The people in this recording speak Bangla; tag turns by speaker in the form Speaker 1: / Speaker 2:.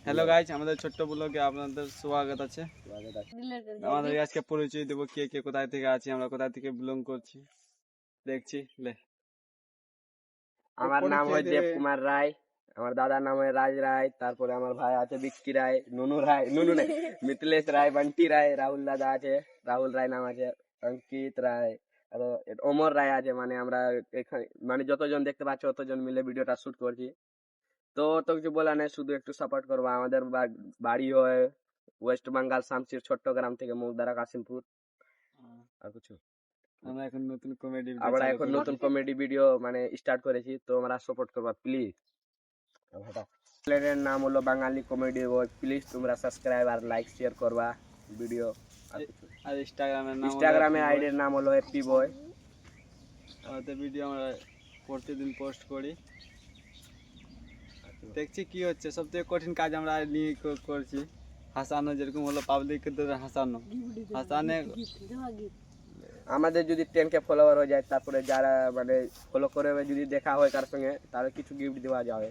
Speaker 1: হ্যালো গাইস, আমাদের ছোট্ট ব্লগে আপনাদের স্বাগত আছে। আমাদের আজকে পরিচয় দেবো কে কে কোথায় থেকে আছি, আমরা কোথায় থেকে বিলং করছি। দেখছি লে।
Speaker 2: আমার নাম হয় দেব কুমার রায়, আমার দাদার নাম হয় রাজ রায়, তারপরে আমার ভাই আছে বিক্কি রায়, নুনু নেই মিথিলেশ রায়, বন্টি রায়, রাহুল দাদা আছে, রাহুল রায় নাম আছে, অঙ্কিত রায়, আর অমর রায় আছে। মানে আমরা এখানে মানে যতজন দেখতে পাচ্ছ অতজন মিলে ভিডিওটা শুট করছি। তো কিছু বলা নেই, শুধু একটু সাপোর্ট করবো। আমাদের বাড়ি হয় ওয়েস্ট বেঙ্গল, শামসির চট্টগ্রাম থেকে মুগদারা কাশিমপুর। আর কিছু
Speaker 1: আমরা এখন নতুন
Speaker 2: কমেডি ভিডিও মানে স্টার্ট করেছি, তো আমরা সাপোর্ট করবা প্লিজ। চ্যানেলের নাম হলো বাঙালি কমেডি বয়। প্লিজ তোমরা সাবস্ক্রাইব আর লাইক শেয়ার করবা ভিডিও।
Speaker 1: আর
Speaker 2: ইনস্টাগ্রামে আইডির নাম হলো হ্যাপি বয়।
Speaker 1: আমাদের ভিডিও আমরা প্রতিদিন পোস্ট করি। দেখছি কি হচ্ছে। সবথেকে কঠিন কাজ আমরা নিয়ে করছি, হাসানো। যেরকম হলো পাবলিক হাসানো।
Speaker 2: আমাদের যদি 10K ফলোয়ার হয়ে যায়, তারপরে যারা মানে ফলো করে যদি দেখা হয় কার সঙ্গে, তাহলে কিছু গিফট দেওয়া যাবে।